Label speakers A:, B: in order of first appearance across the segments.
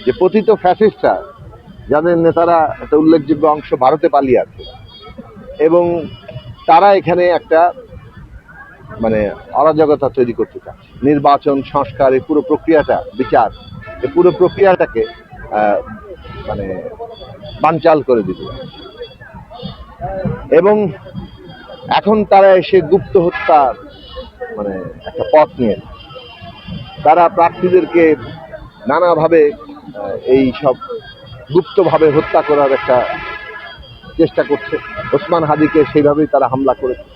A: যে পতিত ফ্যাসিস্টরা, যাদের নেতারা একটা উল্লেখযোগ্য অংশ ভারতে পালিয়ে আছে এবং তারা এখানে একটা মানে অরাজকতা তৈরি করতে চাচ্ছে। নির্বাচন, সংস্কার, এই পুরো প্রক্রিয়াটা, বিচার, এই পুরো প্রক্রিয়াটাকে মানে বানচাল করে দিতে চাচ্ছে। এবং এখন তারা এসে গুপ্ত হত্যা মানে একটা পথ নিয়ে তারা প্রার্থীদেরকে নানাভাবে এই সব গুপ্তভাবে হত্যা করার একটা চেষ্টা করছে। ওসমান হাদিকে সেইভাবেই তারা হামলা করেছে।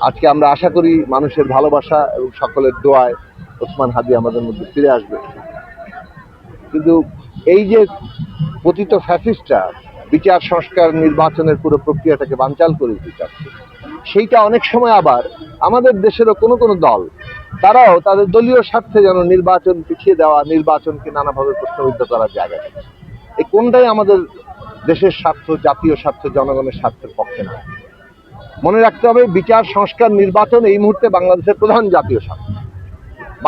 A: আজকে আমরা আশা করি মানুষের ভালোবাসা এবং সকলের দোয়ায় ওসমান হাদি আমাদের মধ্যে ফিরে আসবে। কিন্তু এই যে পতিত ফ্যাসিস্টরা বিচার, সংস্কার, নির্বাচনের পুরো প্রক্রিয়াটাকে বানচাল করে দিতে চাচ্ছে, সেইটা অনেক সময় আবার আমাদের দেশেরও কোনো কোনো দল তারাও তাদের দলীয় স্বার্থে যেন নির্বাচন পিছিয়ে দেওয়া, নির্বাচনকে নানাভাবে প্রশ্নবিদ্ধ করার জায়গা থাকে। এই কোনটাই আমাদের দেশের স্বার্থ, জাতীয় স্বার্থ, জনগণের স্বার্থের পক্ষে না। মনে রাখতে হবে, বিচার, সংস্কার, নির্বাচন এই মুহূর্তে বাংলাদেশের প্রধান জাতীয় স্বার্থ।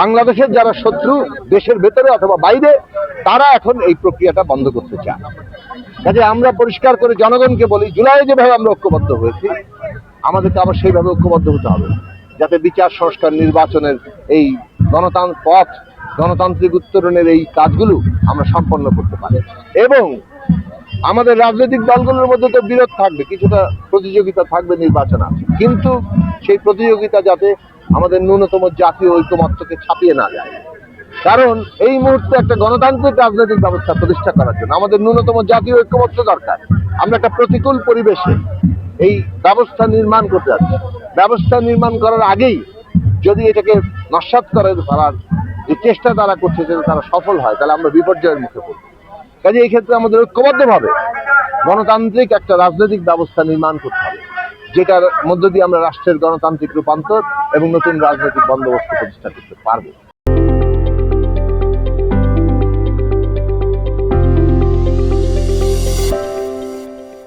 A: বাংলাদেশের যারা শত্রু দেশের ভেতরে অথবা বাইরে, তারা এখন এই প্রক্রিয়াটা বন্ধ করতে চায়। কাজে আমরা পরিষ্কার করে জনগণকে বলি, জুলাইয়ে যেভাবে আমরা ঐক্যবদ্ধ হয়েছি, আমাদেরকে আবার সেইভাবে ঐক্যবদ্ধ হতে হবে, যাতে বিচার, সংস্কার, নির্বাচনের এই গণতান্ত্রিক উত্তরণের এই কাজগুলো আমরা সম্পন্ন করতে পারি। এবং আমাদের রাজনৈতিক দলগুলোর মধ্যে তো বিরোধ থাকবে, কিছুটা প্রতিযোগিতা থাকবে, নির্বাচন আছে, কিন্তু সেই প্রতিযোগিতা যাতে আমাদের ন্যূনতম জাতীয় ঐকমত্যকে ছাপিয়ে না যায়। কারণ এই মুহূর্তে একটা গণতান্ত্রিক রাজনৈতিক ব্যবস্থা প্রতিষ্ঠা করার জন্য আমাদের ন্যূনতম জাতীয় ঐকমত্য দরকার। আমরা একটা প্রতিকূল পরিবেশে এই ব্যবস্থা নির্মাণ করতে যাচ্ছি। ব্যবস্থা নির্মাণ করার আগেই যদি এটাকে নস্যাৎ করে ফেলার যে চেষ্টা তারা করছে, যদি তারা সফল হয়, তাহলে আমরা বিপর্যয়ের মুখে পড়ব। কাজে এই ক্ষেত্রে আমাদের ঐক্যবদ্ধভাবে গণতান্ত্রিক একটা রাজনৈতিক ব্যবস্থা নির্মাণ করতে হবে, যেটার মধ্য দিয়ে আমরা রাষ্ট্রের গণতান্ত্রিক রূপান্তর এবং নতুন রাজনৈতিক বন্দোবস্ত প্রতিষ্ঠা করতে পারবো।